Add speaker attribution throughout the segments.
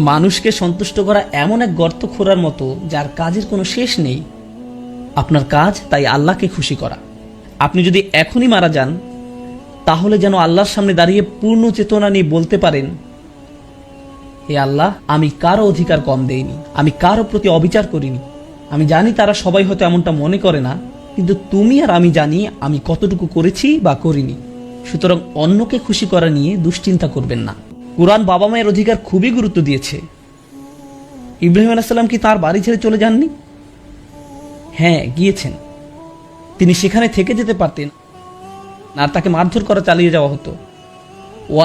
Speaker 1: মানুষকে সন্তুষ্ট করা এমন এক গর্ত খোঁড়ার মতো যার কাজের কোনো শেষ নেই। আপনার কাজ তাই আল্লাহকে খুশি করা। আপনি যদি এখনই মারা যান, তাহলে যেন আল্লাহর সামনে দাঁড়িয়ে পূর্ণ চেতনা নিয়ে বলতে পারেন, হে আল্লাহ, আমি কারো অধিকার কম দেইনি, আমি কারো প্রতি অবিচার করিনি। আমি জানি তারা সবাই হয়তো এমনটা মনে করে না, কিন্তু তুমি আর আমি জানি আমি কতটুকু করেছি বা করিনি। সুতরাং অন্যকে খুশি করা নিয়ে দুশ্চিন্তা করবেন না। কুরআন বাবা মায়ের অধিকার খুবই গুরুত্ব দিয়েছে। ইব্রাহিম আলাইহিস সালাম কি তার বাড়ি ছেড়ে চলে যাননি? হ্যাঁ, গিয়েছেন। তিনি সেখানে থেকে যেতে পারতেন, আর তাকে মারধর করা চালিয়ে যাওয়া হতো।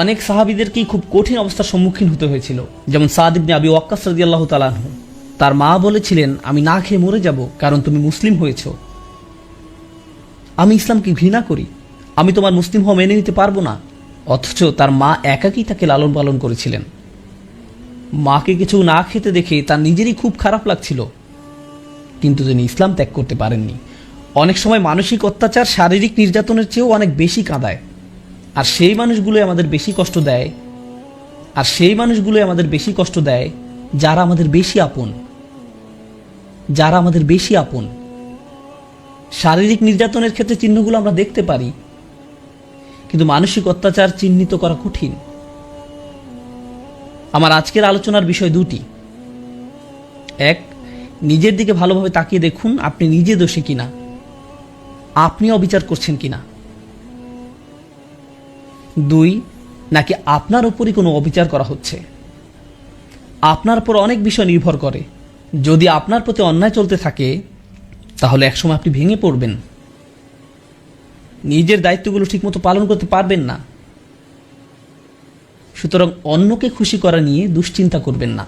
Speaker 1: অনেক সাহাবীদেরকেই খুব কঠিন অবস্থার সম্মুখীন হতে হয়েছিল, যেমন সাদ ইবনে আবি ওয়াক্কাস রাদিয়াল্লাহু তাআলা আনহু। তার মা বলেছিলেন, আমি না খেয়ে মরে যাব, কারণ তুমি মুসলিম হয়েছো। আমি ইসলামকে ঘৃণা করি, আমি তোমার মুসলিম হওয়া মেনে নিতে পারবো না। অথচ তার মা একাকী তাকে লালন পালন করেছিলেন। মাকে কিছু না খেতে দেখে তার নিজেরই খুব খারাপ লাগছিল, কিন্তু তিনি ইসলাম ত্যাগ করতে পারেননি। অনেক সময় মানসিক অত্যাচার শারীরিক নির্যাতনের চেয়েও অনেক বেশি কাঁদায়, আর সেই মানুষগুলো আমাদের বেশি কষ্ট দেয় যারা আমাদের বেশি আপন। শারীরিক নির্যাতনের ক্ষেত্রে চিহ্নগুলো আমরা দেখতে পারি, কিন্তু মানসিক অত্যাচার চিহ্নিত করা কঠিন। আমার আজকের আলোচনার বিষয় দুটি। এক, নিজের দিকে ভালোভাবে তাকিয়ে দেখুন আপনি নিজে দোষী কিনা, আপনি অবিচার করছেন কিনা। দুই, নাকি আপনার উপরই কোনো অবিচার করা হচ্ছে। আপনার উপর অনেক বিষয় নির্ভর করে। যদি আপনার প্রতি অন্যায় চলতে থাকে, তাহলে একসময় আপনি ভেঙে পড়বেন, নিজের দায়িত্বগুলো ঠিকমতো পালন করতে পারবেন না। সুতরাং অন্যকে খুশি করা নিয়ে দুশ্চিন্তা করবেন না।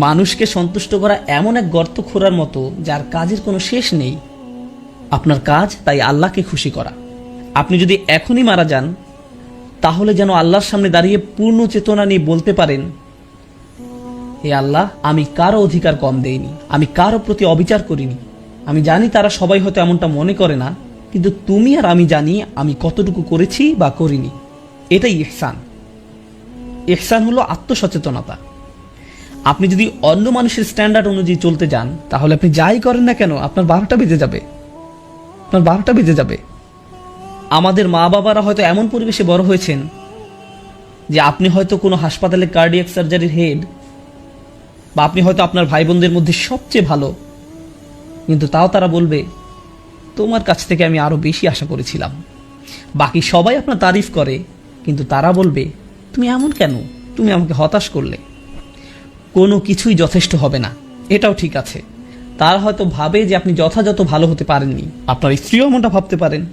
Speaker 1: মানুষকে সন্তুষ্ট করা এমন এক গর্ত খোঁড়ার মতো যার কাজের কোনো শেষ নেই। আপনার কাজ তাই আল্লাহকে খুশি করা। আপনি যদি এখনই মারা যান, তাহলে যেন আল্লাহর সামনে দাঁড়িয়ে পূর্ণ চেতনা নিয়ে বলতে পারেন, হে আল্লাহ, আমি কারো অধিকার কম দেইনি, আমি কারো প্রতি অবিচার করিনি। আমি জানি তারা সবাই হয়তো এমনটা মনে করে না, কিন্তু তুমি আর আমি জানি আমি কতটুকু করেছি বা করিনি। এটাই ইহসান। ইহসান হলো আত্মসচেতনতা। আপনি যদি অন্য মানুষের স্ট্যান্ডার্ড অনুযায়ী চলতে যান, তাহলে আপনি যাই করেন না কেন আপনার 12টা বেজে যাবে। আমাদের মা বাবারা হয়তো এমন পরিবেশে বড় হয়েছেন যে আপনি হয়তো কোনো হাসপাতালে কার্ডিয়াক সার্জারির হেড, বা আপনি হয়তো আপনার ভাই বোনদের মধ্যে সবচেয়ে ভালো, কিন্তু তাও তারা বলবে, তোমার কাছ থেকে আমি আরো বেশি আশা করেছিলাম। বাকি সবাই আপনার তারিফ করে, কিন্তু তারা বলবে, তুমি এমন কেন, তুমি আমাকে হতাশ করলে। কোনো কিছুই যথেষ্ট হবে না, এটাও ঠিক আছে। তারা হয়তো ভাবে যে আপনি যথাযথ ভালো হতে পারেননি। আপনার স্ত্রীও এমনটা ভাবতে পারেন।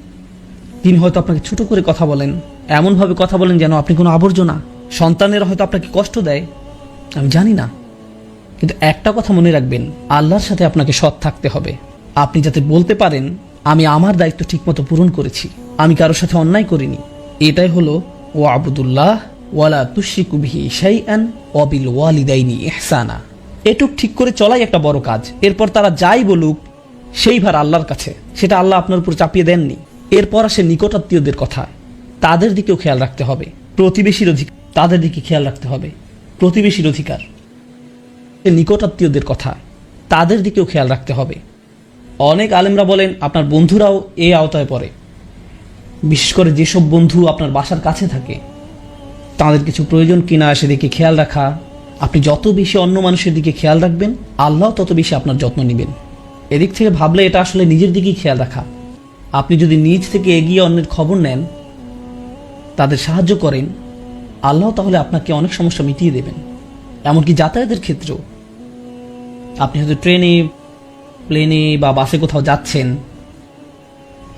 Speaker 1: তিনি হয়তো আপনাকে ছোট করে কথা বলেন, এমনভাবে কথা বলেন যেন আপনি কোনো আবর্জনা। সন্তানেরা হয়তো আপনাকে কষ্ট দেয়, আমি জানি না। কিন্তু একটা কথা মনে রাখবেন, আল্লাহর সাথে আপনাকে সৎ থাকতে হবে। আপনি যাতে বলতে পারেন, আমি আমার দায়িত্ব ঠিকমতো পূরণ করেছি, আমি কারোর সাথে অন্যায় করিনি। এটাই হলো ওয়াবুদুল্লাহ ওয়ালা তুশরিকু বিহি শাইআন ওয়া বিল ওয়ালিদাইনি ইহসানা। এটুক ঠিক করে চলাই একটা বড় কাজ। এরপর তারা যাই বলুক, সেই ভার আল্লাহর কাছে, সেটা আল্লাহ আপনার উপর চাপিয়ে দেননি। এরপর আসে নিকটাত্মীয়দের কথা, তাদের দিকেও খেয়াল রাখতে হবে। প্রতিবেশীর অধিকার, তাদের দিকে খেয়াল রাখতে হবে। প্রতিবেশীর অধিকার, নিকটাত্মীয়দের কথা, তাদের দিকেও খেয়াল রাখতে হবে। অনেক আলেমরা বলেন আপনার বন্ধুরাও এই আওতায় পড়ে। বিশেষ করে যেসব বন্ধু আপনার বাসার কাছে থাকে, তাদের কিছু প্রয়োজন কিনা সেদিকে খেয়াল রাখা। আপনি যত বেশি অন্য মানুষের দিকে খেয়াল রাখবেন, আল্লাহ তত বেশি আপনার যত্ন নেবেন। এদিক থেকে ভাবলে এটা আসলে নিজের দিকেই খেয়াল রাখা। আপনি যদি নিজ থেকে এগিয়ে অন্যের খবর নেন, তাদের সাহায্য করেন, আল্লাহ তাহলে আপনাকে অনেক সমস্যা মিটিয়ে দেবেন। এমনকি যাতায়াতের ক্ষেত্রেও, আপনি হয়তো ট্রেনে, প্লেনে বা বাসে কোথাও যাচ্ছেন,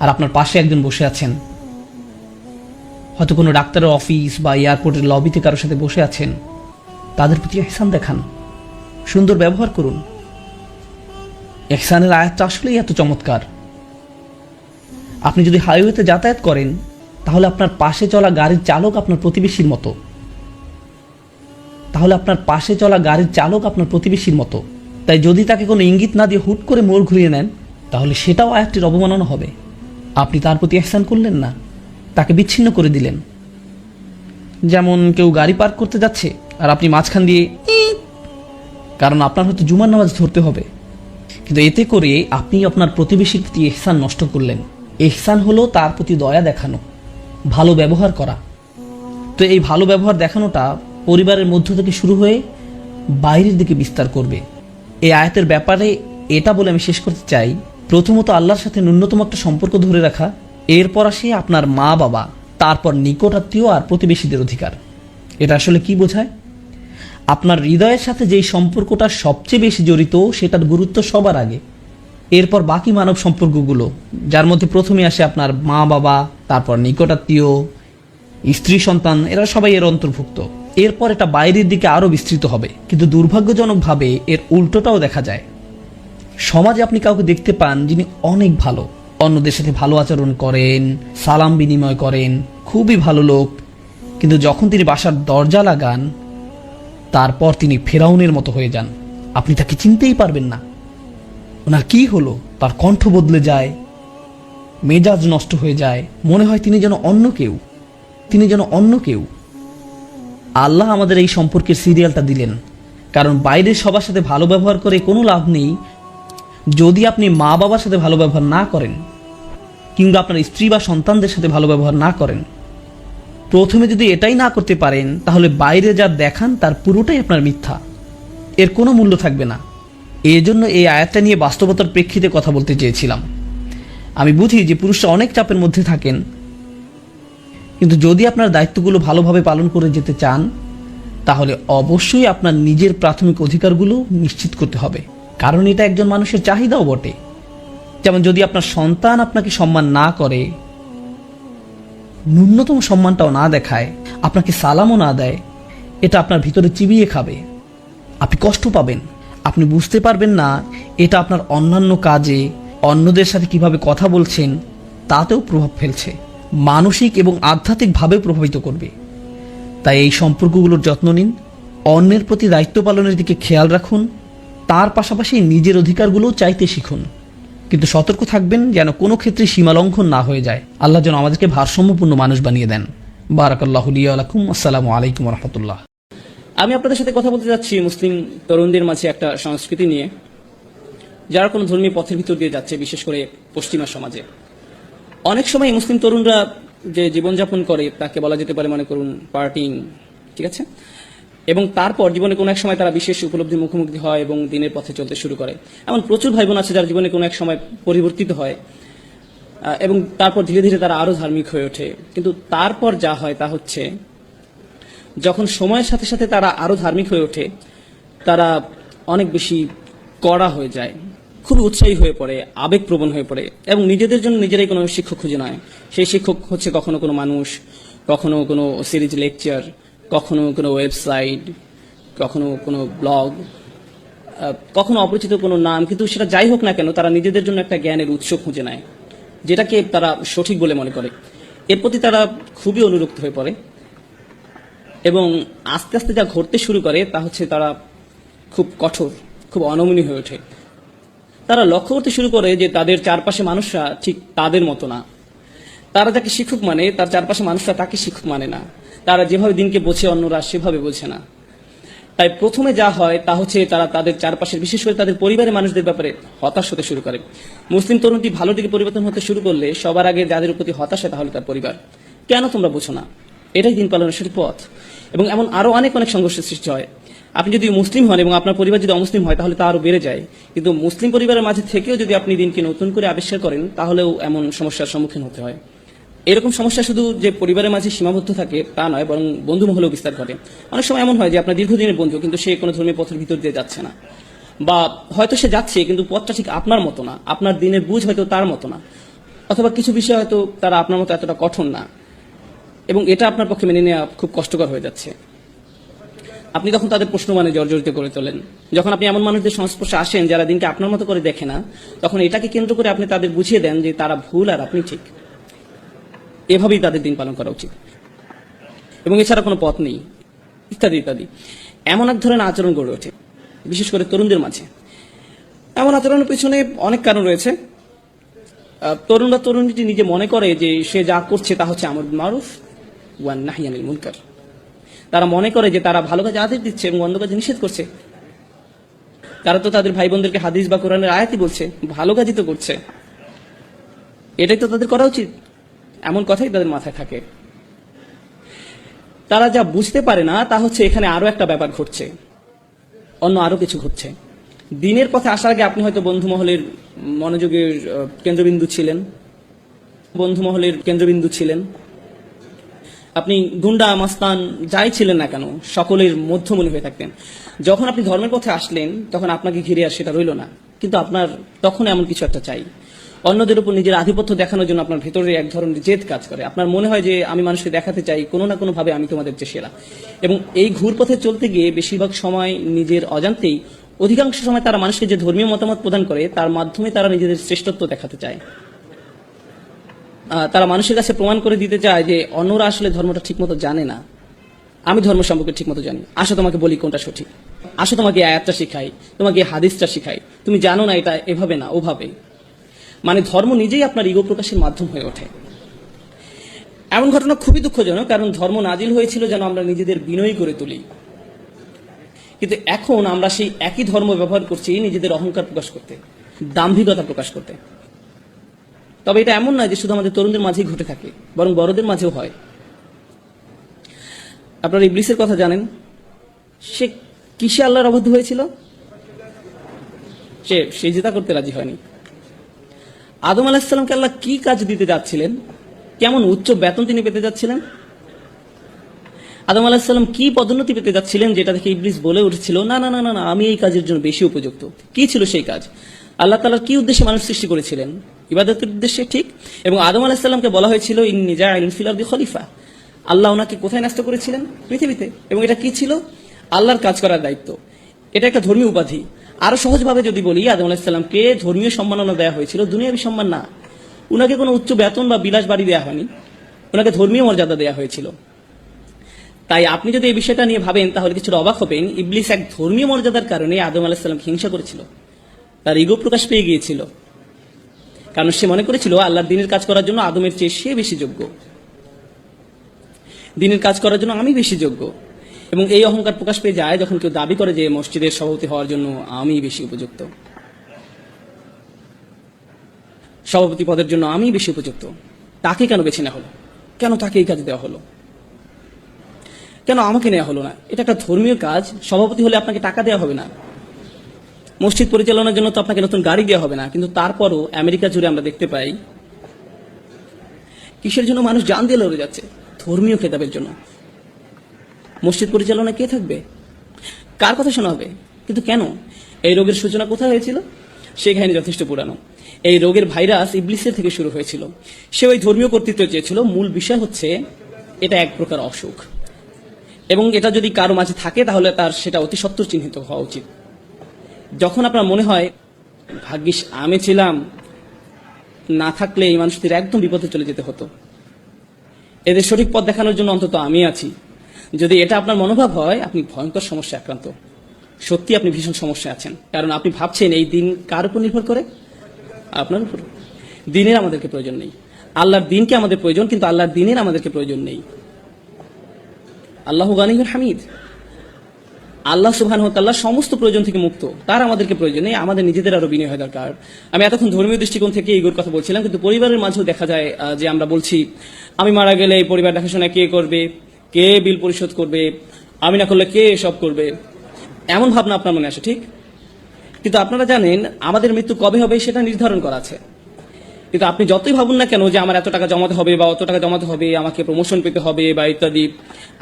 Speaker 1: আর আপনার পাশে একজন বসে আছেন। হয়তো কোনো ডাক্তারের অফিস বা এয়ারপোর্টের লবিতে কারোর সাথে বসে আছেন। তাদের প্রতি ইহসান দেখান, সুন্দর ব্যবহার করুন। ইহসানের আয়াতটা আসলেই এত চমৎকার। আপনি যদি হাইওয়েতে যাতায়াত করেন, তাহলে আপনার পাশে চলা গাড়ির চালক আপনার প্রতিবেশীর মতো। তাই যদি তাকে কোনো ইঙ্গিত না দিয়ে হুট করে মোড় ঘুরিয়ে নেন, তাহলে সেটাও আয়াতটির অবমাননা হবে। আপনি তার প্রতি ইহসান করলেন না, তাকে বিচ্ছিন্ন করে দিলেন। যেমন কেউ গাড়ি পার্ক করতে যাচ্ছে, আর আপনি মাঝখান দিয়ে কারণ আপনার হয়তো জুমার নামাজ ধরতে হবে। কিন্তু এতে করে আপনি আপনার প্রতিবেশীর প্রতি ইহসান নষ্ট করলেন। ইহসান হলো তার প্রতি দয়া দেখানো, ভালো ব্যবহার করা। তো এই ভালো ব্যবহার দেখানোটা পরিবারের মধ্য থেকে শুরু হয়ে বাইরের দিকে বিস্তার করবে। এই আয়াতের ব্যাপারে এটা বলে আমি শেষ করতে চাই, প্রথমত আল্লাহর সাথে ন্যূনতম একটা সম্পর্ক ধরে রাখা, এরপর আসে আপনার মা বাবা, তারপর নিকট আত্মীয় আর প্রতিবেশীদের অধিকার। এটা আসলে কি বোঝায়? আপনার হৃদয়ের সাথে যেই সম্পর্কটা সবচেয়ে বেশি জড়িত সেটার গুরুত্ব সবার আগে, এরপর বাকি মানব সম্পর্কগুলো, যার মধ্যে প্রথমে আসে আপনার মা বাবা, তারপর নিকট আত্মীয়, স্ত্রী সন্তান, এরা সবাই এর অন্তর্ভুক্ত। এরপর এটা বাইরের দিকে আরো বিস্তৃত হবে। কিন্তু দুর্ভাগ্যজনকভাবে এর উল্টোটাও দেখা যায়। সমাজে আপনি কাউকে দেখতে পান যিনি অনেক ভালো, অন্যদের সাথে ভালো আচরণ করেন, সালাম বিনিময় করেন, খুবই ভালো লোক, কিন্তু যখন তিনি বাসার দরজা লাগান তারপর তিনি ফেরাউনের মতো হয়ে যান। আপনি তাকে চিনতেই পারবেন না। ওনার কি হলো? তার কণ্ঠ বদলে যায়, মেজাজ নষ্ট হয়ে যায়, মনে হয় তিনি যেন অন্য কেউ। আল্লাহ আমাদের এই সম্পর্কের সিরিয়ালটা দিলেন, কারণ বাইরের সবার সাথে ভালো ব্যবহার করে কোনো লাভ নেই যদি আপনি মা বাবার সাথে ভালো ব্যবহার না করেন, কিংবা আপনার স্ত্রী বা সন্তানদের সাথে ভালো ব্যবহার না করেন। প্রথমে যদি এটাই না করতে পারেন, তাহলে বাইরে যা দেখান তার পুরোটাই আপনার মিথ্যা, এর কোনো মূল্য থাকবে না। এই জন্য এই আয়াতটা নিয়ে বাস্তবতার প্রেক্ষিতে কথা বলতে চেয়েছিলাম। আমি বুঝি যে পুরুষরা অনেক চাপের মধ্যে থাকেন, কিন্তু যদি আপনার দায়িত্বগুলো ভালোভাবে পালন করে যেতে চান, তাহলে অবশ্যই আপনার নিজের প্রাথমিক অধিকারগুলো নিশ্চিত করতে হবে, কারণ এটা একজন মানুষের চাহিদাও বটে। যেমন যদি আপনার সন্তান আপনাকে সম্মান না করে, ন্যূনতম সম্মানটাও না দেখায়, আপনাকে সালামও না দেয়, এটা আপনার ভিতরে চিবিয়ে খাবে। আপনি কষ্ট পাবেন, আপনি বুঝতে পারবেন না এটা আপনার অন্যান্য কাজে, অন্যদের সাথে কিভাবে কথা বলছেন তাতেও প্রভাব ফেলছে, মানসিক এবং আধ্যাত্মিকভাবে প্রভাবিত করবে। তাই এই সম্পর্কগুলোর যত্ন নিন, অন্যের প্রতি দায়িত্ব পালনের দিকে খেয়াল রাখুন, তার পাশাপাশি নিজের অধিকারগুলোও চাইতে শিখুন। কিন্তু সতর্ক থাকবেন যেন কোনো ক্ষেত্রে সীমা লঙ্ঘন না হয়ে যায়। আল্লাহ যেন আমাদেরকে ভারসাম্যপূর্ণ মানুষ বানিয়ে দেন। বারাকাল্লাহু লি ওয়া লাকুম। আসসালামু আলাইকুম ওয়া রাহমাতুল্লাহ।
Speaker 2: আমি আপনাদের সাথে কথা বলতে যাচ্ছি মুসলিম তরুণদের মাঝে একটা সংস্কৃতি নিয়ে, যারা কোনো ধর্মীয় পথের ভিতর দিয়ে যাচ্ছে, বিশেষ করে পশ্চিমা সমাজে। অনেক সময় মুসলিম তরুণরা যে জীবনযাপন করে তাকে বলা যেতে পারে, মনে করুন, পার্টিং, ঠিক আছে? এবং তারপর জীবনে কোনো এক সময় তারা বিশেষ উপলব্ধির মুখোমুখি হয় এবং দিনের পথে চলতে শুরু করে। এমন প্রচুর ভাই বোন আছে যারা জীবনে কোনো এক সময় পরিবর্তিত হয় এবং তারপর ধীরে ধীরে তারা আরো ধার্মিক হয়ে ওঠে। কিন্তু তারপর যা হয় তা হচ্ছে, যখন সময়ের সাথে সাথে তারা আরো ধার্মিক হয়ে ওঠে, তারা অনেক বেশি কড়া হয়ে যায়, খুবই উৎসাহী হয়ে পড়ে, আবেগপ্রবণ হয়ে পড়ে এবং নিজেদের জন্য নিজেরাই কোনো শিক্ষক খুঁজে নেয়। সেই শিক্ষক হচ্ছে কখনো কোনো মানুষ, কখনো কোনো সিরিজ লেকচার, কখনো কোনো ওয়েবসাইট, কখনো কোনো ব্লগ, কখনো অপরিচিত কোনো নাম। কিন্তু সেটা যাই হোক না কেন, তারা নিজেদের জন্য একটা জ্ঞানের উৎস খুঁজে নেয়, যেটাকে তারা সঠিক বলে মনে করে। এর প্রতি তারা খুবই অনুরক্ত হয়ে পড়ে এবং আস্তে আস্তে যা ঘটতে শুরু করে তা হচ্ছে তারা খুব কঠোর, খুব অনমনীয় হয়ে ওঠে। তারা লক্ষ্য করতে শুরু করে যে তাদের চারপাশে মানুষরা ঠিক তাদের মতো না। তারা যাকে শিক্ষক মানে, তার চারপাশে মানুষরা তাকে শিক্ষক মানে না। তারা যেভাবে দিনকে বোঝে অন্যরা সেভাবে বোঝে না। তাই প্রথমে যা হয় তা হচ্ছে তারা তাদের চারপাশের, বিশেষ করে তাদের পরিবারের মানুষদের ব্যাপারে হতাশ হতে শুরু করে। মুসলিম তরুণটি ভালো দিকে পরিবর্তন হতে শুরু করলে সবার আগে যাদের প্রতি হতাশ হয় তাহলে তার পরিবার। কেন তোমরা বোঝো না? এটাই দিন পালনের সঠিক পথ। এবং এমন আরো অনেক সংঘর্ষের সৃষ্টি হয়। আপনি যদি মুসলিম হন এবং আপনার পরিবার যদি অমুসলিম হয় তাহলে তা আরো বেড়ে যায়। কিন্তু মুসলিম পরিবারের মাঝে থেকেও যদি আপনি দিনকে নতুন করে আবিষ্কার করেন তাহলেও এমন সমস্যার সম্মুখীন হতে হয়। এরকম সমস্যা শুধু যে পরিবারের মাঝে সীমাবদ্ধ থাকে তা নয়, বরং বন্ধু মহলেও বিস্তার ঘটে। অনেক সময় এমন হয় যে আপনার দীর্ঘদিনের বন্ধু, কিন্তু সে কোনো ধর্মীয় পথের ভিতর দিয়ে যাচ্ছে না, বা হয়তো সে যাচ্ছে কিন্তু পথটা ঠিক আপনার মতো না, আপনার দিনের বুঝ হয়তো তার মতো না, অথবা কিছু বিষয় হয়তো তারা আপনার মতো এতটা কঠোর না, এবং এটা আপনার পক্ষে মেনে নেওয়া খুব কষ্টকর হয়ে যাচ্ছে। আপনি তখন তাদের প্রশ্ন মানে জর্জরিত করে তোলেন। যখন আপনি এমন মানুষদের সংস্পর্শে আসেন যারা দিনকে আপনার মতো করে দেখে না, তখন এটাকে কেন্দ্র করে আপনি তাদের বুঝিয়ে দেন যে তারা ভুল আর আপনি ঠিক। এভাবেই তাদের দিন পালন করা উচিত এবং এছাড়া কোনো পথ নেই, ইত্যাদি ইত্যাদি। এমন এক ধরনের আচরণ গড়ে ওঠে বিশেষ করে তরুণদের মাঝে। এমন আচরণের পিছনে অনেক কারণ রয়েছে। তরুণীটি নিজে মনে করে যে সে যা করছে তা হচ্ছে আমর বিল মারুফ ওয়ান নাহি আনিল মুনকার। তারা মনে করে যে তারা ভালো কাজে আদেশ দিচ্ছে এবং মন্দ কাজে নিষেধ করছে। তারা তো তাদের ভাই বোনদেরকে হাদিস বা কোরআনের আয়াতই বলছে, ভালো কাজই তো করছে, এটাই তো তাদের করা উচিত, এমন কথাই তাদের মাথায় থাকে। তারা যা বুঝতে পারে না তা হচ্ছে এখানে আরো একটা ব্যাপার ঘটছে, অন্য আরো কিছু ঘটছে। দিনের পথে আসার আগে আপনি হয়তো বন্ধু মহলের মনোযোগের কেন্দ্রবিন্দু ছিলেন, আপনি গুন্ডা মাস্তান যাই ছিলেন না কেন সকলের মধ্যমণি হয়ে থাকতেন। যখন আপনি ধর্মের পথে আসলেন তখন আপনাকে ঘিরে আর সেটা রইল না, কিন্তু আপনার তখন এমন কিছু একটা চাই। অন্যদের উপর নিজের আধিপত্য দেখানোর জন্য আপনার ভেতরে এক ধরনের জেদ কাজ করে। আপনার মনে হয় যে আমি মানুষকে দেখাতে চাই কোনো না কোনো ভাবে আমি তোমাদের চেয়ে সেরা। এবং এই ঘুরপথে চলতে গিয়ে বেশিরভাগ সময় নিজের অজান্তেই অধিকাংশ সময় তারা মানুষকে যে ধর্মীয় মতামত প্রদান করে তার মাধ্যমে তারা নিজেদের শ্রেষ্ঠত্ব দেখাতে চায়। তারা মানুষের কাছে প্রমাণ করে দিতে চায় যে অন্যরা আসলে ধর্মটা ঠিকমতো জানে না, আমি ধর্ম সম্পর্কে ঠিকমতো জানি, আসো তোমাকে বলি কোনটা সঠিক, আসো তোমাকে আয়াতটা শিখাই, তোমাকে হাদিসটা শিখাই, তুমি জানো না এটা এভাবে না ওভাবে। মানে ধর্ম নিজেই আপনার ইগো প্রকাশের মাধ্যম হয়ে ওঠে। এমন ঘটনা খুবই দুঃখজনক, কারণ ধর্ম নাজিল হয়েছিল যেন আমরা নিজেদের বিনয়ী করে তুলি, কিন্তু এখন আমরা সেই একই ধর্ম ব্যবহার করছি নিজেদের অহংকার প্রকাশ করতে, দাম্ভিকতা প্রকাশ করতে। তবে এটা এমন নয় যে শুধু আমাদের তরুণদের মাঝেই ঘটে থাকে, বরং বড়দের মাঝেও হয়। আপনারা ইবলিসের কথা জানেন, সে কিসে আল্লাহর অবাধ্য হয়েছিল? সে সিজদা করতে রাজি হয়নি। আদম আলাইহিস সালামকে আল্লাহ কি কাজ দিতে যাচ্ছিলেন, কেমন উচ্চ বেতন তিনি পেতে যাচ্ছিলেন, আদম আলাইহিস সালাম কি পদোন্নতি পেতে যাচ্ছিলেন, যেটা দেখে ইবলিস বলে উঠেছিল না না না না আমি এই কাজের জন্য বেশি উপযুক্ত। কি ছিল সেই কাজ? আল্লাহ তাআলা কি উদ্দেশ্যে মানুষ সৃষ্টি করেছিলেন? ইবাদতের উদ্দেশ্যে, ঠিক। এবং আদম আলাইহিস সালামকে বলা হয়েছিল ইন্নী জাইলুন ফিল আরদি খলিফা। আল্লাহ ওনাকে কোথায় ন্যস্ত করেছিলেন? পৃথিবীতে। এবং এটা কি ছিল? আল্লাহর কাজ করার দায়িত্ব। এটা একটা ধর্মীয় উপাধি। আরো সহজভাবে যদি বলি, আদম আলাইহিস সালামকে ধর্মীয় সম্মাননা দেওয়া হয়েছিল, দুনিয়াবী সম্মান না। উনাকে কোনো উচ্চ বেতন বা বিলাস বাড়ি দেওয়া হয়নি, ওনাকে ধর্মীয় মর্যাদা দেওয়া হয়েছিল। তাই আপনি যদি এই বিষয়টা নিয়ে ভাবেন তাহলে কিছুটা অবাক হবেন। ইবলিস এক ধর্মীয় মর্যাদার কারণে আদম আলাইহিস সালামকে হিংসা করেছিল, তার ইগো প্রকাশ পেয়ে গিয়েছিল, কারণ সে মনে করেছিল আল্লাহর দ্বীনের কাজ করার জন্য আদমের চেয়ে সে বেশি যোগ্য, দ্বীনের কাজ করার জন্য আমি বেশি যোগ্য। এবং এই অহংকার প্রকাশ পেয়ে যায় যখন কেউ দাবি করে যে মসজিদের সভাপতি হওয়ার জন্য আমি বেশি উপযুক্ত, সভাপতি পদের জন্য আমি বেশি উপযুক্ত। তাকে কেন বেছে নেওয়া হলো? কেন তাকে এই কাজ দেওয়া হলো? কেন আমাকে নেওয়া হলো না? এটা একটা ধর্মীয় কাজ। সভাপতি হলে আপনাকে টাকা দেওয়া হবে না, মসজিদ পরিচালনার জন্য তো আপনাকে নতুন গাড়ি দেওয়া হবে না, কিন্তু তারপরও আমেরিকা জুড়ে আমরা দেখতে পাই কিসের জন্য মানুষ জান দিয়ে লড়ে যাচ্ছে? ধর্মীয় খেতাবের জন্য। মসজিদ পরিচালনা কে থাকবে? কার কথা শোনা হবে? কিন্তু কেন? এই রোগের সূচনা কোথায় হয়েছিল? সেই কাহিনী যথেষ্ট পুরানো। এই রোগের ভাইরাস ইবলিসের থেকে শুরু হয়েছিল। সে ওই ধর্মীয় কর্তৃত্ব চেয়েছিল। মূল বিষয় হচ্ছে এটা এক প্রকার অসুখ, এবং এটা যদি কারো মাঝে থাকে তাহলে তার সেটা অতি সত্বর চিহ্নিত হওয়া উচিত। যখন আপনার মনে হয় ভাগ্যিস আমি ছিলাম, না থাকলে এই মানুষদের একদম বিপদে চলে যেতে হতো, এদের সঠিক পথ দেখানোর জন্য অন্তত আমি আছি, যদি এটা আপনার মনোভাব হয়, আপনি ভয়ঙ্কর সমস্যা আক্রান্ত। সত্যি আপনি ভীষণ সমস্যা আছেন, কারণ আপনি ভাবছেন এই দিন কার উপর নির্ভর করে? আপনার উপর। দিনের আমাদেরকে প্রয়োজন নেই, আল্লাহর দিনকে আমাদের প্রয়োজন, কিন্তু আল্লাহর দিনের আমাদেরকে প্রয়োজন নেই। আল্লাহু গানিয়ুন হামিদ। আল্লাহ সুবহানাহু ওয়া তাআলা সমস্ত প্রয়োজন থেকে মুক্ত, তার আমাদেরকে প্রয়োজন নেই। আমাদের নিজেদের আরো বিনয় হওয়া দরকার। আমি এতক্ষণ ধর্মীয় দৃষ্টিকোণ থেকে ইগোর কথা বলছিলাম, কিন্তু পরিবারের মাঝেও দেখা যায় যে আমরা বলছি আমি মারা গেলে এই পরিবার দেখাশোনা কে করবে, কে বিল পরিশোধ করবে, আমি না করলে কে এসব করবে, এমন ভাবনা আপনার মনে আসে, ঠিক। কিন্তু আপনারা জানেন আমাদের মৃত্যু কবে হবে সেটা নির্ধারণ করা আছে। কিন্তু আপনি যতই ভাবুন না কেন যে আমার এত টাকা জমাতে হবে বা অত টাকা জমাতে হবে, আমাকে প্রমোশন পেতে হবে বা ইত্যাদি,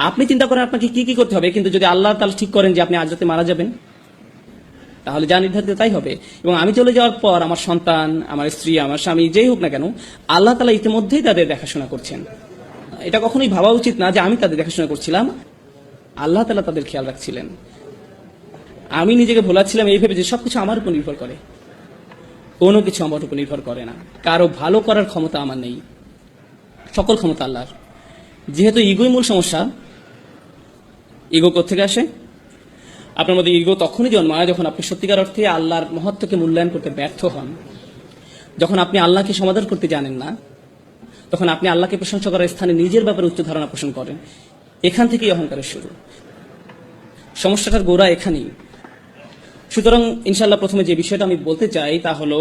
Speaker 2: আপনি চিন্তা করেন আপনাকে কি কি করতে হবে, কিন্তু যদি আল্লাহ তাআলা ঠিক করেন যে আপনি আজ রাতে মারা যাবেন, তাহলে যা নির্ধারিত তাই হবে। এবং আমি চলে যাওয়ার পর আমার সন্তান, আমার স্ত্রী, আমার স্বামী, যেই হোক না কেন, আল্লাহ তাআলা ইতিমধ্যেই তাদের দেখাশোনা করছেন। এটা কখনোই ভাবা উচিত না যে আমি তাদের দেখাশোনা করছিলাম, আল্লাহ তাআলা তাদের খেয়াল রাখছিলেন। আমি নিজেকে ভোলাচ্ছিলাম এই ভেবে যে সবকিছু আমার উপর নির্ভর করে। কোনো কিছু আমার উপর নির্ভর করে না, কারো ভালো করার ক্ষমতা আমার নেই, সকল ক্ষমতা আল্লাহর। যেহেতু ইগোই মূল সমস্যা, ইগো কোত্থেকে আসে? আপনার মধ্যে ইগো তখনই জন্মায় যখন আপনি সত্যিকার অর্থে আল্লাহর মহত্বকে মূল্যায়ন করতে ব্যর্থ হন, যখন আপনি আল্লাহকে সমাদর করতে জানেন না, তখন আপনি আল্লাহকে প্রশংসা করার স্থানে নিজের ব্যাপারে উচ্চ ধারণা পোষণ করেন। এখান থেকেই অহংকারের শুরু। সমস্যাটার গোড়া এখানেই। সুতরাং ইনশাল্লাহ প্রথমে যে বিষয়টা আমি বলতে চাই তা হলো,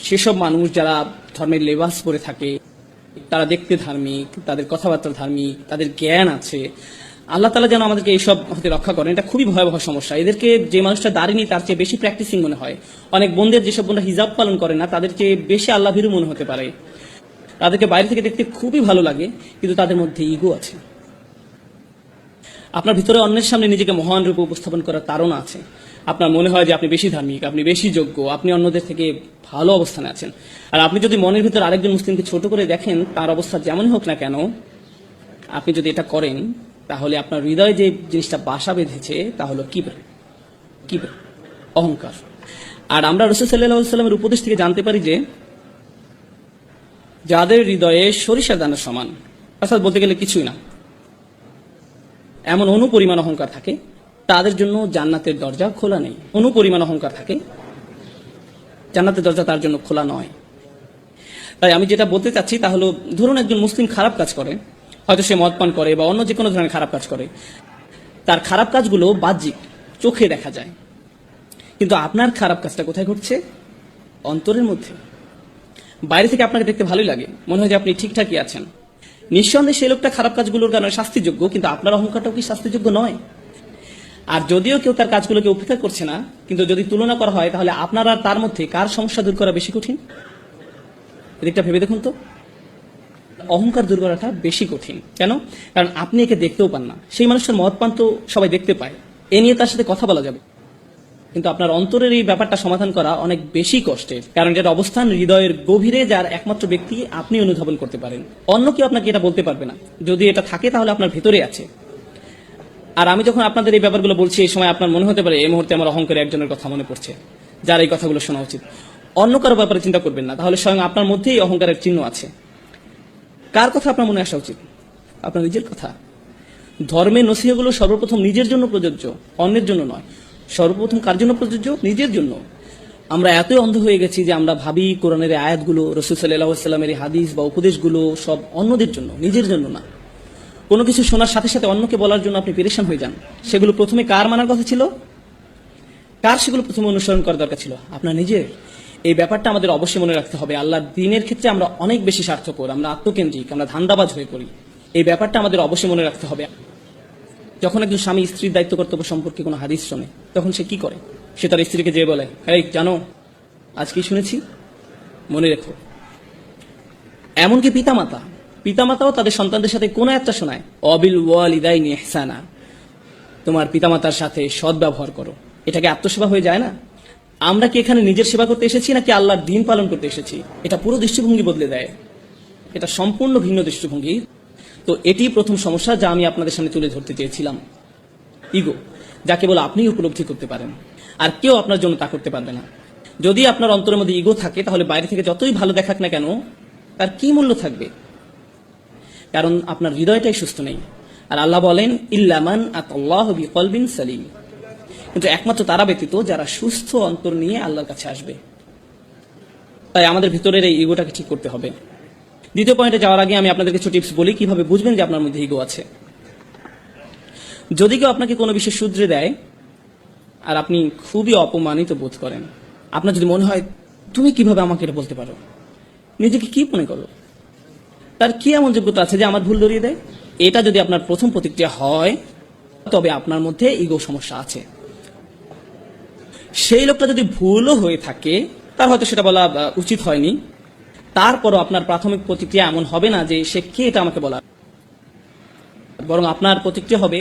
Speaker 2: সেসব মানুষ যারা ধর্মের লেবাস পরে থাকে, তারা দেখতে ধার্মিক, তাদের কথাবার্তা ধার্মিক, তাদের জ্ঞান আছে, আল্লাহ তাআলা যেন আমাদেরকে এইসব হতে রক্ষা করেন। এটা খুবই ভয়াবহ সমস্যা। এদেরকে যে মানুষটা দাঁড়িয়ে তার চেয়ে বেশি প্র্যাকটিসিং মনে হয়। অনেক বোনদের, যেসব বোনরা হিজাব পালন করে না, তাদের চেয়ে বেশি আল্লাহ ভীরু মনে হতে পারে। তাদেরকে বাইরে থেকে দেখতে খুবই ভালো লাগে, কিন্তু তাদের মধ্যে ইগো আছে। আপনার ভিতরে অন্যের সামনে নিজেকে মহান রূপে উপস্থাপন করার তাড়না আছে। আপনার মনে হয় যে আপনি বেশি ধার্মিক, আপনি বেশি যোগ্য, আপনি অন্যদের থেকে ভালো অবস্থানে আছেন। আর আপনি যদি মনের ভিতর আরেকজন মুসলিমকে ছোট করে দেখেন, তার অবস্থা যেমনই হোক না কেন, আপনি যদি এটা করেন, তাহলে আপনার হৃদয়ে যে জিনিসটা বাসা বেঁধেছে তা হলো কিবর, অহংকার। আর আমরা রাসূল সাল্লাল্লাহু আলাইহি ওয়াসাল্লামের উপদেশ থেকে জানতে পারি যে যাদের হৃদয়ে সরিষার দানার সমান, অর্থাৎ বলতে গেলে কিছুই না, এমন অনুপরিমাণ অহংকার থাকে, তাদের জন্য জান্নাতের দরজা খোলা নেই। অনুপরিমাণ অহংকার থাকে, জান্নাতের দরজা তার জন্য খোলা নয়। তাই আমি যেটা বলতে চাচ্ছি তা হলো, ধরুন একজন মুসলিম খারাপ কাজ করে, হয়তো সে মদ পান করে বা অন্য যে কোনো ধরনের খারাপ কাজ করে, তার খারাপ কাজগুলো বাহ্যিক, চোখে দেখা যায়, কিন্তু আপনার খারাপ কাজটা কোথায় ঘটছে? অন্তরের মধ্যে। বাইরে থেকে আপনাকে দেখতে ভালোই লাগে, মনে হয় যে আপনি ঠিকঠাকই আছেন। নিঃসন্দেহে সেই লোকটা খারাপ কাজগুলোর কারণে শাস্তিযোগ্য, কিন্তু আপনার অহংকারটাও কি শাস্তিযোগ্য নয়? আর যদিও কেউ তার কাজগুলোকে উপেক্ষা করছে না, কিন্তু যদি তুলনা করা হয়, তাহলে আপনার আর তার মধ্যে কার সমস্যা দূর করা বেশি কঠিন? এদিকটা ভেবে দেখুন তো। অহংকার দূর করাটা বেশি কঠিন। কেন? কারণ আপনি একে দেখতেও পান না। সেই মানুষটার মদ পান তো সবাই দেখতে পায়, এ নিয়ে তার সাথে কথা বলা যাবে, কিন্তু আপনার অন্তরের এই ব্যাপারটা সমাধান করা অনেক বেশি কষ্টের। কারণ যেটা অবস্থান হৃদয়ের গভীরে, যার একমাত্র ব্যক্তি আপনি অনুধাবন করতে পারেন, অন্য কেউ আপনাকে এটা বলতে পারবে না। যদি এটা থাকে তাহলে আপনার ভেতরে আছে। আর আমি যখন আপনাদের এই ব্যাপারগুলো বলছি, এই সময় আপনার মনে হতে পারে এই মুহূর্তে আমার অহংকারে একজনের কথা মনে পড়ছে, যার এই কথাগুলো শোনা উচিত। অন্য কারো ব্যাপারে চিন্তা করবেন না, তাহলে স্বয়ং আপনার মধ্যেই অহংকারের চিহ্ন আছে। কার কথা আপনার মনে আসা উচিত? আপনার নিজের কথা। ধর্মের নসিহতগুলো সর্বপ্রথম নিজের জন্য প্রযোজ্য, অন্যের জন্য নয়। সর্বপ্রথম কার জন্য প্রযোজ্য? নিজের জন্য। আমরা এতই অন্ধ হয়ে গেছি যে আমরা ভাবি কোরআনের এই আয়াতগুলো, রাসূল সাল্লাল্লাহু আলাইহি ওয়াসাল্লামের এই হাদিস বা উপদেশগুলো সব অন্যদের জন্য, নিজের জন্য না। কোনো কিছু শোনার সাথে সাথে অন্যকে বলার জন্য আপনি পেরেশান হয়ে যান। সেগুলো প্রথমে কার মানার কথা ছিল? কার সেগুলো প্রথমে অনুসরণ করার দরকার ছিল? আপনার নিজের। এই ব্যাপারটা আমাদের অবশ্যই মনে রাখতে হবে। আল্লাহর দ্বীনের ক্ষেত্রে আমরা অনেক বেশি স্বার্থপর, আমরা আত্মকেন্দ্রিক, আমরা ধান্দাবাজ হয়ে পড়ি। এই ব্যাপারটা আমাদের অবশ্যই মনে রাখতে হবে। যখন একজন স্বামী স্ত্রীর দায়িত্ব কর্তব্য সম্পর্কে কোনো হাদিস শোনে, তখন সে কি করে? সে তার স্ত্রীকে যেয়ে বলে, এই জানো আজ কি শুনেছি, মনে রেখো। এমনকি পিতামাতাও তাদের সন্তানদের সাথে কোন একটা শোনায়, অবিল ওয়ালিদাইনি ইহসানা, তোমার পিতামাতার সাথে সদ্ব্যবহার করো। এটাকে আত্মসেবা হয়ে যায় না? আমরা কি এখানে নিজের সেবা করতে এসেছি নাকি আল্লাহর দ্বীন পালন করতে এসেছি? এটা পুরো দৃষ্টিভঙ্গি বদলে দেয়। এটা সম্পূর্ণ ভিন্ন দৃষ্টিভঙ্গি। তো এটি প্রথম সমস্যা যা আমি আপনাদের সামনে তুলে ধরতে চেয়েছিলাম। ইগো, যা কেবল আপনিই উপলব্ধি করতে পারেন, আর কেউ আপনার জন্য তা করতে পারবে না। যদি আপনার অন্তরের মধ্যে ইগো থাকে, তাহলে বাইরে থেকে যতই ভালো দেখাক না কেন, তার কি মূল্য থাকবে? কারণ আপনার হৃদয়টাই সুস্থ নেই। আর আল্লাহ বলেন, ইল্লামান আতাল্লাহু বিকলবিন সালিম, কিন্তু একমাত্র তারা ব্যতীত যারা সুস্থ অন্তর নিয়ে আল্লাহর কাছে আসবে। তাই আমাদের ভিতরের এই ইগোটাকে ঠিক করতে হবে। দ্বিতীয় পয়েন্টে যাওয়ার আগে আমি আপনাদের কিছু টিপস বলি কিভাবে বুঝবেন যে আপনার মধ্যে ইগো আছে। যদি কেউ আপনাকে কোনো বিষয়ে শুধরে দেয় আর আপনি খুবই অপমানিত বোধ করেন, আপনার যদি মনে হয় তুমি কিভাবে আমাকে এটা বলতে পারো, নিজেকে কি মনে করো, তার কি এমন যোগ্যতা আছে যে আমার ভুল ধরিয়ে দেয়, এটা যদি আপনার প্রথম প্রতিক্রিয়া হয়, তবে আপনার মধ্যে ইগো সমস্যা আছে। সেই লোকটা যদি ভুলও হয়ে থাকে, তার হয়তো সেটা বলা উচিত হয়নি, তারপরও আপনার প্রাথমিক প্রতিক্রিয়া এমন হবে না যে সে কে এটা আমাকে বলা, বরং আপনার প্রতিক্রিয়া হবে,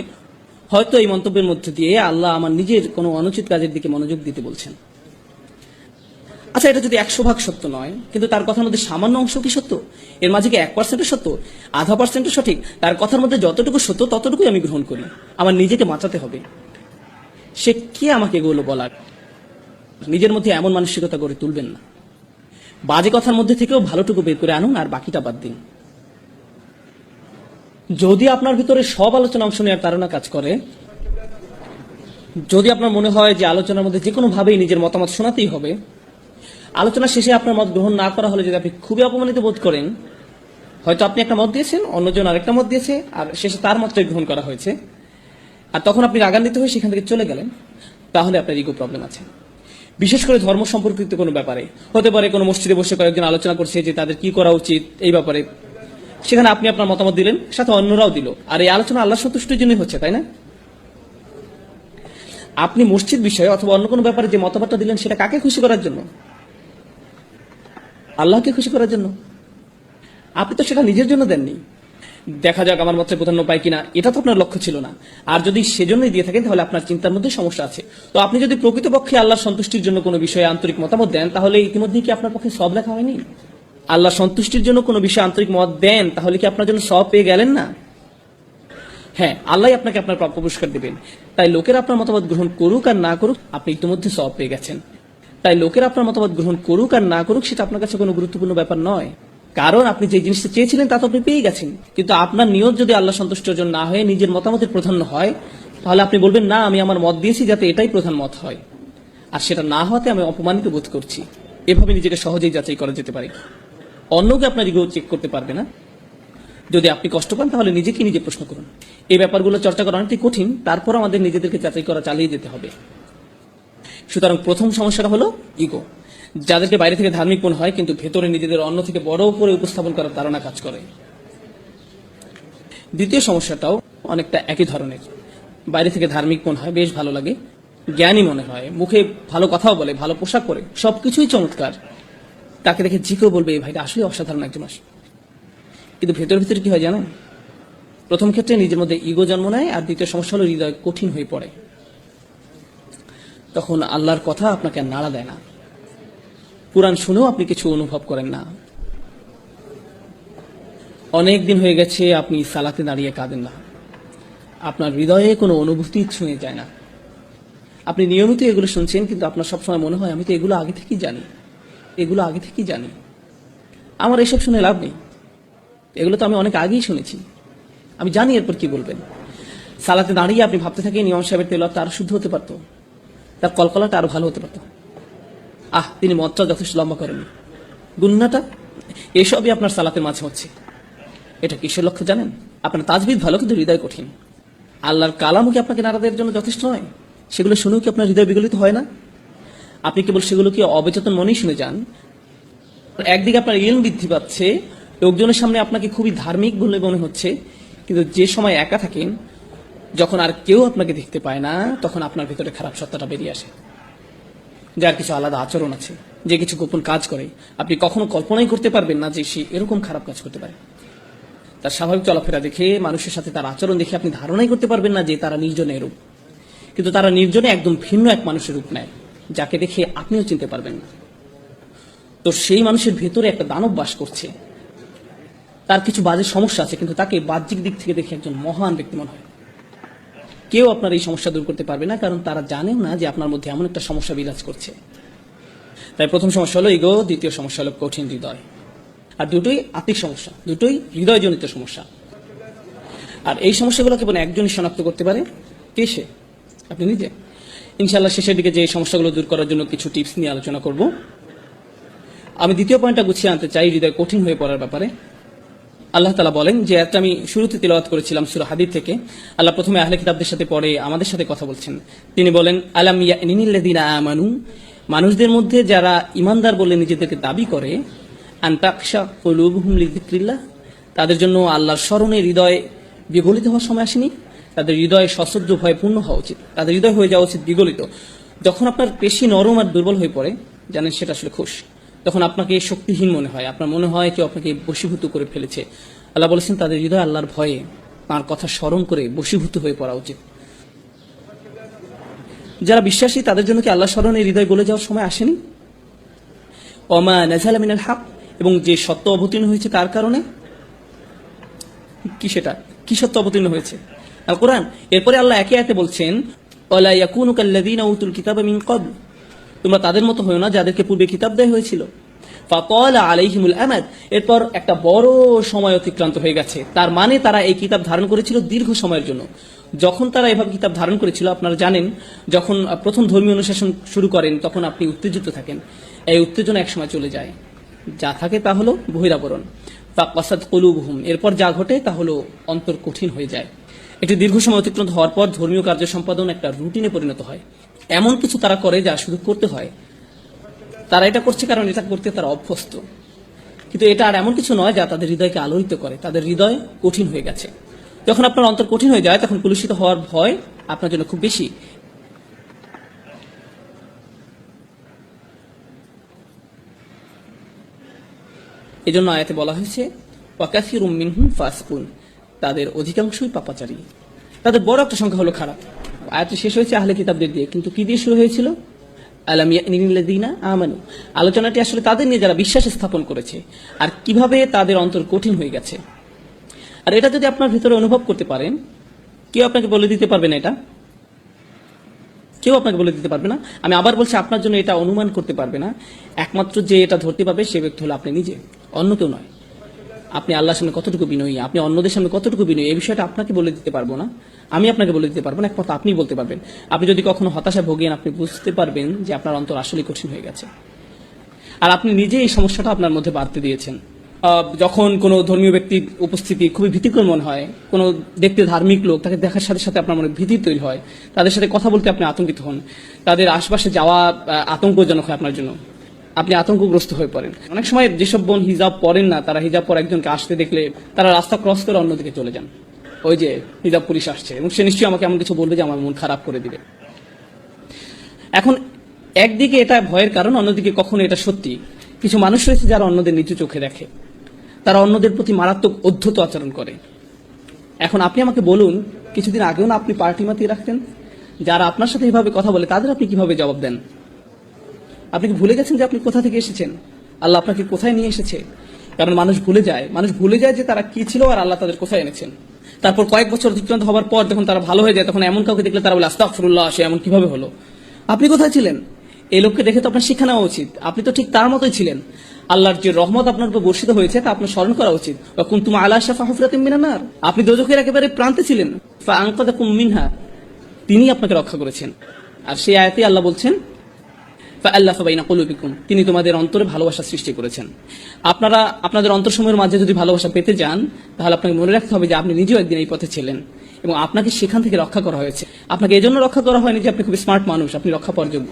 Speaker 2: হয়তো এই মন্তব্যের মধ্যে দিয়ে আল্লাহ আমার নিজের কোনো অনুচিত কাজের দিকে মনোযোগ দিতে বলছেন। আচ্ছা, এটা যদি 100% সত্য নয়, কিন্তু তার কথার মধ্যে সামান্য অংশ কি সত্য? এর মাঝে কি 1% সত্য, 0.5% সঠিক? তার কথার মধ্যে যতটুকু সত্য ততটুকুই আমি গ্রহণ করি। আমার নিজেকে বাঁচাতে হবে। সে কে আমাকে এগুলো বলার? নিজের মধ্যে এমন মানসিকতা গড়ে তুলবেন না। বাজে কথার মধ্যে থেকেও ভালোটুকু বের করে আনুন, আর বাকিটা বাদ দিন। যদি আপনার ভিতরে সব আলোচনা অংশ নেওয়ার তাড়না কাজ করে, যদি আপনার মনে হয় যে আলোচনার মধ্যে যে কোনো ভাবেই নিজের মতামত শোনাতেই হবে, আলোচনা শেষে আপনার মত গ্রহণ না করা হলে যদি আপনি খুবই অপমানিত বোধ করেন, হয়তো আপনি একটা মত দিয়েছেন, অন্যজন আরেকটা মত দিয়েছে, আর শেষে তার মতটাই গ্রহণ করা হয়েছে, আর তখন আপনি রাগান্বিত হয়ে সেখান থেকে চলে গেলেন, তাহলে আপনার ইগো প্রবলেম আছে। বিশেষ করে ধর্ম সম্পর্কিত কোনো ব্যাপারে হতে পারে, কোনো মসজিদে বসে কয়েকজন আলোচনা করছে যে তাদের কি করা উচিত এই ব্যাপারে, সেখানে আপনি আপনার মতামত দিলেন, সাথে অন্যরাও দিল, আর এই আলোচনা আল্লাহ সন্তুষ্টির জন্যই হচ্ছে, তাই না? আপনি মসজিদ বিষয়ে অথবা অন্য কোনো ব্যাপারে যে মতামতটা দিলেন সেটা কাকে খুশি করার জন্য? আল্লাহকে খুশি করার জন্য। আপনি তো সেটা নিজের জন্য দেননি, দেখা যাক আমার মতে প্রাধান্য পায় কিনা, এটা তো আপনার লক্ষ্য ছিল না। আর যদি সেজন্যই দিয়ে থাকেন তাহলে আপনার চিন্তার মধ্যে সমস্যা আছে। তো আপনি যদি প্রকৃতপক্ষে আল্লাহর সন্তুষ্টির জন্য কোনো বিষয়ে আন্তরিক মতামত দেন, তাহলে ইতিমধ্যে কি আপনার পক্ষে সব লেখা হয়নি? আল্লাহর সন্তুষ্টির জন্য কোনো বিষয়ে আন্তরিক মত দেন, তাহলে কি আপনার জন্য সব পেয়ে গেলেন না? হ্যাঁ, আল্লাহ আপনাকে আপনার প্রাপ্য পুরস্কার দেবেন। তাই লোকের আপনার মতামত গ্রহণ করুক আর না করুক, আপনি ইতিমধ্যে সব পেয়ে গেছেন। তাই লোকের আপনার মতামত গ্রহণ করুক আর না করুক, সেটা আপনার কাছে কোনো গুরুত্বপূর্ণ ব্যাপার নয়, কারণ আপনি যে জিনিসটা চেয়েছিলেন তা তো আপনি পেয়ে গেছেন। কিন্তু আপনার নিয়ত যদি আল্লাহ সন্তুষ্ট অর্জন না হয়ে নিজের মতামতের প্রাধান্য হয়, তাহলে আপনি বলবেন না, আমি আমার মত দিয়েছি যাতে এটাই প্রধান মত হয়, আর সেটা না হওয়াতে আমি অপমানিত বোধ করছি। এভাবে নিজেকে সহজেই যাচাই করা যেতে পারে। অন্যকে আপনার ইগো চেক করতে পারবে না। যদি আপনি কষ্ট পান তাহলে নিজেকে নিজে প্রশ্ন করুন। এই ব্যাপারগুলো চর্চা করা অনেকটাই কঠিন, তারপর আমাদের নিজেদেরকে যাচাই করা চালিয়ে যেতে হবে। সুতরাং প্রথম সমস্যাটা হলো ইগো, যাদেরকে বাইরে থেকে ধার্মিক মনে হয় কিন্তু ভেতরে নিজেদের অন্য থেকে বড় করে উপস্থাপন করার ধারণা কাজ করে। দ্বিতীয় সমস্যাটাও অনেকটা একই ধরনের। বাইরে থেকে ধার্মিক মনে হয়, বেশ ভালো লাগে, জ্ঞানী মনে হয়, মুখে ভালো কথাও বলে, ভালো পোশাক পরে, সবকিছুই চমৎকার, তাকে দেখে যে কেউ বলবে এই ভাইটা আসলে অসাধারণ একজন মানুষ। কিন্তু ভেতর ভিতরে কি হয় জানেন? প্রথম ক্ষেত্রে নিজের মধ্যে ইগো জন্ম নেয়, আর দ্বিতীয় সমস্যা হলো হৃদয় কঠিন হয়ে পড়ে। তখন আল্লাহর কথা আপনাকে আর নাড়া দেয় না, কুরআন শুনেও আপনি কিছু অনুভব করেন না। অনেক দিন হয়ে গেছে আপনি সালাতে দাঁড়িয়ে কাঁদেন না, আপনার হৃদয়ে কোনো অনুভূতি ছুঁয়ে যায় না। আপনি নিয়মিত এগুলো শুনছেন, কিন্তু আপনার সবসময় মনে হয় আমি তো এগুলো আগে থেকেই জানি, আমার এসব শুনে লাভ নেই, এগুলো তো আমি অনেক আগেই শুনেছি, আমি জানি এরপর কি বলবেন। সালাতে দাঁড়িয়ে আপনি ভাবতে থাকেন ইমাম সাহেবের তেলাওয়াত আরো শুদ্ধ হতে পারতো, তার কলকলাটা আরো ভালো হতে পারতো, তিনি মতটা যথেষ্ট লম্বা করেননি, গুন্নাটা, এসবই আপনার সালাতের মাঝে হচ্ছে। এটা কিসের লক্ষ্য জানেন? আপনার তাজবিদ ভালো, কিন্তু হৃদয় কঠিন। আল্লাহর কালামও কি আপনাকে নাড়া দেওয়ার জন্য যথেষ্ট নয়? সেগুলো শুনেও কি আপনার হৃদয় বিগলিত হয় না? আপনি কেবল সেগুলোকে অবচেতন মনেই শুনে যান। একদিকে আপনার ইলম বৃদ্ধি পাচ্ছে, লোকজনের সামনে আপনাকে খুবই ধার্মিক বলে মনে হচ্ছে, কিন্তু যে সময় একা থাকেন, যখন আর কেউ আপনাকে দেখতে পায় না, তখন আপনার ভিতরে খারাপ সত্তাটা বেরিয়ে আসে, যার কিছু আলাদা আচরণ আছে, যে কিছু গোপন কাজ করে, আপনি কখনো কল্পনাই করতে পারবেন না যে সে এরকম খারাপ কাজ করতে পারে। তার স্বাভাবিক চলাফেরা দেখে, মানুষের সাথে তার আচরণ দেখে আপনি ধারণাই করতে পারবেন না যে তারা নির্জনে এরূপ, কিন্তু তারা নির্জনে একদম ভিন্ন এক মানুষের রূপ নেয়, যাকে দেখে আপনিও চিনতে পারবেন না। তো সেই মানুষের ভেতরে একটা দানব বাস করছে, তার কিছু বাজে সমস্যা আছে, কিন্তু তাকে বাহ্যিক দিক থেকে দেখে একজন মহান ব্যক্তি মনে হয়। কেউ আপনার এই সমস্যা দূর করতে পারবে না, কারণ তারা জানেও না যে আপনার মধ্যে এমন একটা সমস্যা বিরাজ করছে। তাই প্রথম সমস্যা হলো ইগো, দ্বিতীয় সমস্যা হলো কঠিন হৃদয়। আর দুটোই আত্মিক সমস্যা, দুটোই হৃদয়জনিত সমস্যা। আর এই সমস্যাগুলো কেবল একজনই শনাক্ত করতে পারে। কে সে? আপনি নিজে। ইনশাআল্লাহ শেষের দিকে যে এই সমস্যাগুলো দূর করার জন্য কিছু টিপস নিয়ে আলোচনা করব। আমি দ্বিতীয় পয়েন্টটা গুছিয়ে আনতে চাই, হৃদয় কঠিন হয়ে পড়ার ব্যাপারে। আল্লাহ তাআলা বলেন, যে একটা আমি শুরুতে তিলাওয়াত করেছিলাম সূরা হাদীদ থেকে, আল্লাহ প্রথমে আহলে কিতাবদের সাথে পড়ে আমাদের সাথে কথা বলছেন। তিনি বলেন, আলাম ইয়ানিল্লাযিনা আমানু, মানুষদের মধ্যে যারা ইমানদার বলে নিজেদেরকে দাবি করে, আন তাকশা কুলুবুহুম লিযিকরিল্লাহ, তাদের জন্য আল্লাহর স্মরণে হৃদয় বিগলিত হওয়ার সময় আসেনি। তাদের হৃদয় সশ্রদ্ধ ভয়ে পূর্ণ হওয়া উচিত, তাদের হৃদয় হয়ে যাওয়া উচিত বিগলিত। যখন আপনার পেশি নরম আর দুর্বল হয়ে পড়ে, জানেন সেটা আসলে খুশ, তখন আপনাকে শক্তিহীন মনে হয়, আপনার মনে হয় কেউ আপনাকে বশীভূত করে ফেলেছে। আল্লাহ বলেছেন তাদের হৃদয় আল্লাহর ভয়ে, তাঁর কথা স্মরণ করে বশীভূত হয়ে পড়া উচিত। যারা বিশ্বাসী তাদের জন্য কি আল্লাহ স্মরণে হৃদয় গলে যাওয়ার সময় আসেনি? ওমা নাযালা মিনাল হক, এবং যে সত্য অবতীর্ণ হয়েছে তার কারণে। কি সেটা? কি সত্য অবতীর্ণ হয়েছে? আল কোরআন। এরপরে আল্লাহ একে একে বলছেন, ওয়ালা ইয়াকুনু কাল্লাযীনা উতুল কিতাবা মিন ক্বাবল, তোমরা তাদের মতো হয়ো না যাদেরকে পূর্বে কিতাব দেয়া হয়েছিল। ফাতালা আলাইহিমুল আমাদ, এরপর একটা বড় সময় অতিক্রান্ত হয়ে গেছে, তার মানে তারা এই কিতাব ধারণ করেছিল দীর্ঘ সময়ের জন্য। যখন তারা এভাবে কিতাব ধারণ করেছিল, আপনারা জানেন যখন প্রথম ধর্মীয় অনুশাসন শুরু করেন তখন আপনি উত্তেজিত থাকেন, এই উত্তেজনা একসময় চলে যায়, যা থাকে তা হলো বহিরাবরণ। ফাকাসাদ কুলুবুহুম, এরপর যা ঘটে তা হলো অন্তর কঠিন হয়ে যায়। একটি দীর্ঘ সময় অতিক্রান্ত হওয়ার পর ধর্মীয় কার্য সম্পাদন একটা রুটিনে পরিণত হয়। এমন কিছু তারা করে যা শুধু করতে হয়, তারা এটা করছে কারণ এটা করতে তারা অভ্যস্ত, কিন্তু এটা আর এমন কিছু নয় যা তাদের হৃদয়কে আলোড়িত করে। তাদের হৃদয় কঠিন হয়ে গেছে। যখন আপনার অন্তর কঠিন হয়ে যায় তখন কলুষিত হওয়ার ভয় আপনার জন্য খুব বেশি। এজন্য আয়াতে বলা হয়েছে ওয়াকাসিরুম মিনহুম ফাসিকুন, তাদের অধিকাংশই পাপাচারী, তাদের বড় একটা সংখ্যা হলো খারাপ। আয়াতটি শেষ হয়েছে আহলে কিতাবদের দিয়ে, কিন্তু কি দিয়ে শুরু হয়েছিল? আলাম ইয়ানিল্লাযীনা আমানু। আলোচনাটি আসলে তাদের নিয়ে যারা বিশ্বাস স্থাপন করেছে আর কিভাবে তাদের অন্তর কঠিন হয়ে গেছে। আর এটা যদি আপনার ভিতরে অনুভব করতে পারেন, কেউ আপনাকে বলে দিতে পারবে না, এটা কেউ আপনাকে বলে দিতে পারবে না। আমি আবার বলছি, আপনার জন্য এটা অনুমান করতে পারবে না। একমাত্র যে এটা ধরতে পারবে সে ব্যক্তি হলো আপনি নিজে, অন্য কেউ নয়। আপনি আল্লাহর সামনে কতটুকু বিনয়ী, আপনি অন্যদের সামনে কতটুকু বিনয়ী, এই বিষয়টা আপনাকে বলে দিতে পারবো না, আমি আপনাকে বলে দিতে পারবো না। একমাত্র আপনি বলতে পারবেন। আপনি যদি কখনো হতাশায় ভোগেন, আপনি বুঝতে পারবেন যে আপনার অন্তর আসলে কঠিন হয়ে গেছে, আর আপনি নিজে এই সমস্যাটা আপনার মধ্যে বাড়তে দিয়েছেন। যখন কোনো ধর্মীয় ব্যক্তির উপস্থিতি খুবই ভীতিকর মনে হয়, কোনো দেখতে ধার্মিক লোক, তাকে দেখার সাথে সাথে আপনার মনে ভীতি তৈরি হয়, তাদের সাথে কথা বলতে আপনি আতঙ্কিত হন, তাদের আশপাশে যাওয়া আতঙ্কজনক হয় আপনার জন্য, আপনি আতঙ্কগ্রস্ত হয়ে পড়েন। অনেক সময় যেসব বোন হিজাব পরেন না, তারা হিজাব পর একজনকে আসতে দেখলে তারা রাস্তা ক্রস করে অন্যদিকে চলে যান, ওই যে হিজাব পুলিশ আসছে, এবং সে নিশ্চয়ই আমাকে এমন কিছু বলবে যে আমার মন খারাপ করে দিবে। এখন একদিকে এটা ভয়ের কারণ, অন্যদিকে কখনো এটা সত্যি। কিছু মানুষ রয়েছে যারা অন্যদের নিচু চোখে দেখে, তারা অন্যদের প্রতি মারাত্মক অধ্যত আচরণ করে। এখন আপনি আমাকে বলুন, কিছুদিন আগেও না আপনি পার্টি মাতিয়ে রাখতেন? যারা আপনার সাথে এভাবে কথা বলে তাদের আপনি কিভাবে জবাব দেন? আপনি কি ভুলে গেছেন যে আপনি কোথা থেকে এসেছেন, আল্লাহ আপনাকে কোথায় নিয়ে এসেছে? কারণ মানুষ ভুলে যায় যে তারা কি ছিল আর আল্লাহ তাদের কোথায় এনেছেন। তারপর কয়েক বছর অতিক্রান্ত হওয়ার পর যখন তারা ভালো হয়ে যায়, তখন এমন কাউকে দেখলে তারা বলে আস্তাগফিরুল্লাহ, সে এমন কিভাবে হলো? আপনি কোথায় ছিলেন? এই লোককে দেখে তো আপনার শিক্ষা নেওয়া উচিত, আপনি তো ঠিক তার মতোই ছিলেন। আল্লাহর যে রহমত আপনার উপর বর্ষিত হয়েছে তা আপনার স্মরণ করা উচিত। কুনতুম আলা শাফা হুফরাতিম মিনান নার, আপনি দোজখের একেবারে প্রান্তে ছিলেন, ফাআনকাযাকুম মিনহা, তিনি আপনাকে রক্ষা করেছেন। আর সেই আয়াতে আল্লাহ বলছেন ফাআল্লাফা বাইনা কুলুবিকুম, তিনি তোমাদের অন্তরে ভালোবাসা সৃষ্টি করেছেন। আপনারা আপনাদের অন্তরসমূহের মাঝে যদি ভালোবাসা পেতে যান, তাহলে আপনাকে মনে রাখতে হবে যে আপনি নিজেও একদিন এই পথে ছিলেন এবং আপনাকে সেখান থেকে রক্ষা করা হয়েছে। আপনাকে এজন্য রক্ষা করা হয়নি যে আপনি খুব স্মার্ট মানুষ, আপনি রক্ষা পাওয়ার যোগ্য।